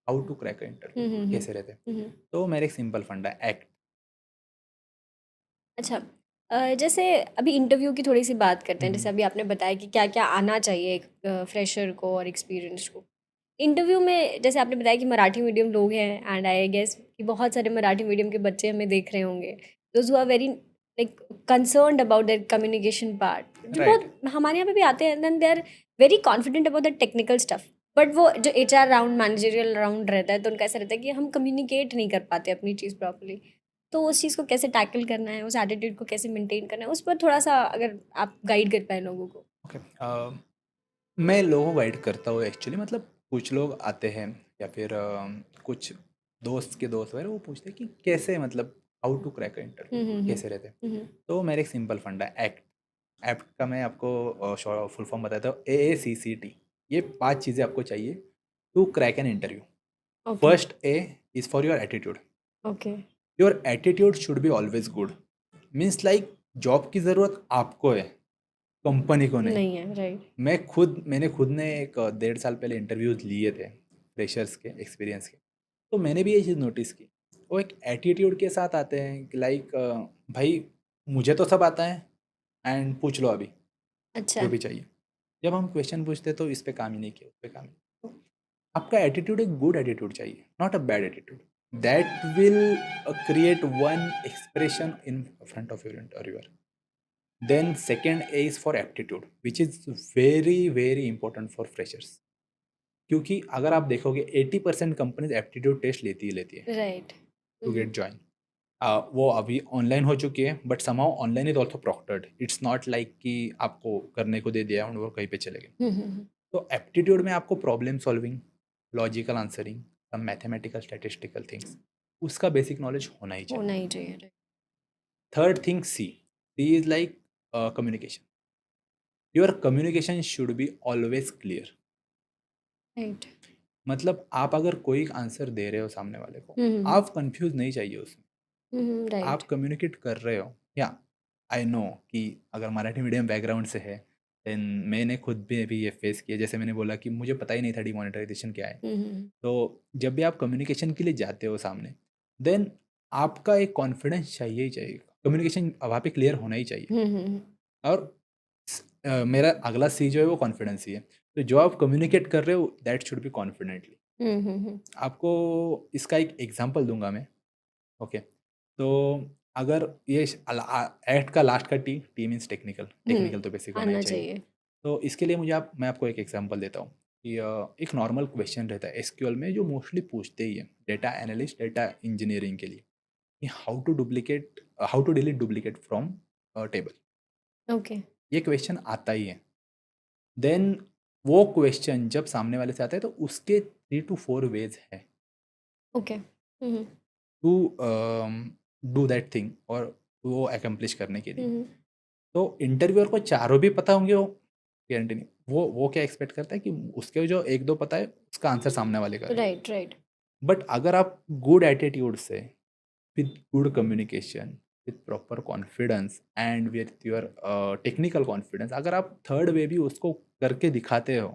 How to crack a interview कैसे रहते हैं। हम्म। तो मेरा एक सिंपल फंडा है, एक्ट। अच्छा, जैसे अभी इंटरव्यू की थोड़ी सी बात करते हैं। जैसे हम्म, अभी आपने बताया कि क्या क्या आना चाहिए एक फ्रेशर को और एक्सपीरियंस को इंटरव्यू में। जैसे आपने बताया कि मराठी मीडियम लोग हैं, एंड आई गेस कि बहुत सारे मराठी मीडियम के बच्चे हमें देख रहे होंगे, those who are very like concerned about that communication part, जो राइट। बहुत हमारे यहाँ पे भी आते हैं, then they are very confident about the technical stuff. But वो जो HR राउंड, मैनेजरियल राउंड रहता है, तो उनका ऐसा रहता है कि हम कम्युनिकेट नहीं कर पाते अपनी चीज़ प्रॉपर्ली। तो उस चीज़ को कैसे टैकल करना है, उस एटीट्यूड को कैसे मेंटेन करना है, उस पर थोड़ा-सा अगर आप गाइड कर पाएँ लोगों को। ओके, मैं लोगों को गाइड करता हूँ एक्चुअली। मतलब कुछ लोग आते हैं या फिर कुछ दोस्त के दोस्त वगैरह, वो पूछते हैं कि कैसे, मतलब how to crack a interview हुँ, हुँ, हुँ। कैसे रहते हैं। हुँ, हुँ। तो मेरा एक सिंपल फंडा है, एक्ट। एक्ट का मैं आपको फुल फॉर्म बताता हूँ, AACCT। ये 5 चीज़ें आपको चाहिए to crack an interview. Okay, first A is for your attitude. Okay. Your attitude should be always good. Means like job की ज़रूरत आपको है, कंपनी को नहीं। नहीं है, राइट। मैंने खुद ने एक 1.5 साल पहले इंटरव्यूज लिए थे, फ्रेशर्स के, एक्सपीरियंस के। तो मैंने भी ये चीज़ नोटिस की। वो एक एटीट्यूड के साथ आते हैं कि लाइक भाई मुझे तो सब आता है, एंड पूछ लो अभी अच्छा। जो भी चाहिए। जब हम क्वेश्चन पूछते तो इस पे काम ही नहीं किया, उस पे काम ही। तो आपका एटीट्यूड एक गुड एटीट्यूड चाहिए, not a bad attitude. That will create one expression in front of your interviewer. Then second A is for aptitude, which is very very important for freshers। क्योंकि अगर आप देखोगे 80% कंपनीज एप्टीट्यूड टेस्ट लेती है right. To hmm, hmm. Get join. वो अभी online हो चुकी है, but somehow online is also proctored. It's not like कि आपको करने को दे दिया और वो कहीं पे चले गए। हुँ, हुँ, हुँ। तो एप्टीट्यूड में आपको problem solving, logical answering, some mathematical statistical things, उसका बेसिक नॉलेज होना ही चाहिए। होना ही चाहिए, right. Third thing, C is like communication. Your communication should be always clear. Right. मतलब आप अगर कोई आंसर दे रहे हो सामने वाले को, हुँ, हुँ, हुँ। आप कंफ्यूज नहीं चाहिए उसमें। हुँ, हुँ, राइट। आप कम्युनिकेट कर रहे हो, या आई नो कि अगर मराठी मीडियम बैकग्राउंड से है, देन मैंने खुद भी अभी ये फेस किया। जैसे मैंने बोला कि मुझे पता ही नहीं था डिमोनेटाइजेशन क्या है। हुँ, हुँ। तो जब भी आप कम्युनिकेशन के लिए जाते हो सामने, देन आपका एक कॉन्फिडेंस चाहिए ही चाहिए। कम्युनिकेशन वहाँ पे क्लियर होना ही चाहिए। हुँ, हुँ, हुँ। और मेरा अगला सी जो है वो कॉन्फिडेंस ही है। तो जो आप कम्युनिकेट कर रहे हो, दैट शुड बी कॉन्फिडेंटली। हुँ, हुँ, हुँ। आपको इसका एक एग्जांपल दूंगा मैं। ओके, तो अगर ये एक्ट का लास्ट का टी, टी मीन्स टेक्निकल, हुँ, टेक्निकल तो बेसिक होना ही आना चाहिए। चाहिए। तो इसके लिए मैं आपको एक एग्जांपल देता हूँ कि एक नॉर्मल क्वेश्चन रहता है एसक्यूएल में, जो मोस्टली पूछते ही है डेटा एनालिस्ट, डेटा इंजीनियरिंग के लिए, कि how to delete duplicate from table. Okay, ये क्वेश्चन आता ही है। देन वो क्वेश्चन जब सामने वाले से आता है, तो उसके 3 to 4 वेज है okay. Hmm, hmm. To do that thing, और वो अकम्प्लिश करने के हुँ, लिए। हुँ। तो इंटरव्यूअर को चारों भी पता होंगे, वो गारंटी नहीं। वो क्या एक्सपेक्ट करता है कि उसके जो एक दो पता है, उसका आंसर सामने वाले का है। Right, right. बट अगर आप गुड एटीट्यूड से, with good communication, with proper confidence and with your technical confidence, अगर आप थर्ड वे भी उसको करके दिखाते हो,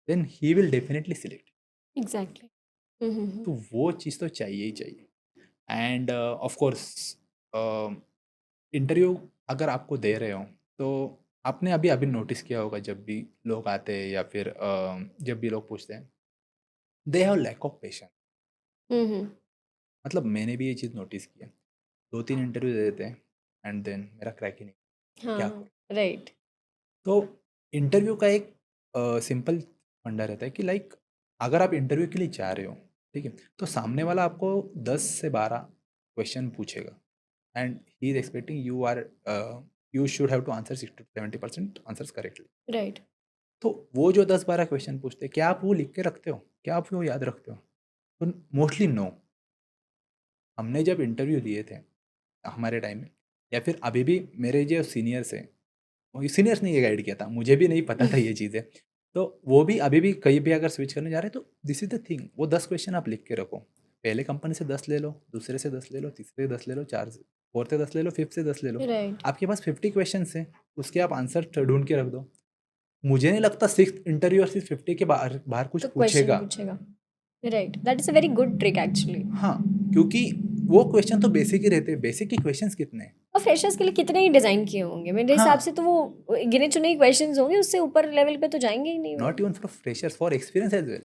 then he will definitely select. Exactly. हुँ, हुँ, हुँ। तो वो चीज़ तो चाहिए ही चाहिए। एंड ऑफ कोर्स इंटरव्यू अगर आपको दे रहे हो, तो आपने अभी अभी नोटिस किया होगा, जब भी लोग आते हैं या फिर जब भी लोग पूछते हैं, they have lack of patience. हुँ, हुँ। मतलब मैंने भी ये चीज़ नोटिस की है। 2-3 इंटरव्यू दे देते हैं, एंड देन मेरा क्रैक ही नहीं, हाँ, क्या हाँ। करूँ? राइट। तो इंटरव्यू का एक सिंपल फंडा रहता है कि लाइक अगर आप इंटरव्यू के लिए जा रहे हो, ठीक है, तो सामने वाला आपको 10 से 12 क्वेश्चन पूछेगा, and he is expecting you should have to answer 60 to 70% answers correctly. Right. तो वो जो 10-12 क्वेश्चन पूछते हैं, क्या आप वो लिख के रखते हो? क्या आप वो याद रखते हो? तो मोस्टली नो। हमने जब इंटरव्यू दिए थे हमारे टाइम में, या फिर अभी भी मेरे जो सीनियर्स हैं, सीनियर्स ने ये गाइड किया था, मुझे भी नहीं पता था ये चीज़ें। तो वो भी अभी भी कहीं भी अगर स्विच करने जा रहे हैं, तो दिस इज द थिंग, वो 10 क्वेश्चन आप लिख के रखो। पहले कंपनी से 10 ले लो, दूसरे से 10 ले लो, तीसरे से 10 ले लो, चार से, फोर्थ से 10 ले लो, फिफ्थ से 10 ले लो। राइट। आपके पास 50 क्वेश्चन हैं, उसके आप आंसर ढूंढ के रख दो। मुझे नहीं लगता सिक्स इंटरव्यू सिर्फ 50 के बाहर बाहर कुछ तो क्वेश्चन पूछेगा। पूछेगा। Right, that is a very good trick actually. हाँ, क्योंकि वो क्वेश्चन तो बेसिक ही रहते हैं, बेसिक के क्वेश्चंस कितने हैं? और फ्रेशर्स के लिए कितने ही डिज़ाइन किए होंगे, मेरे हाँ, हिसाब से तो वो गिने चुने ही क्वेश्चंस होंगे, उससे ऊपर लेवल पे तो जाएँगे ही नहीं वो। Not even for freshers, for experience as well.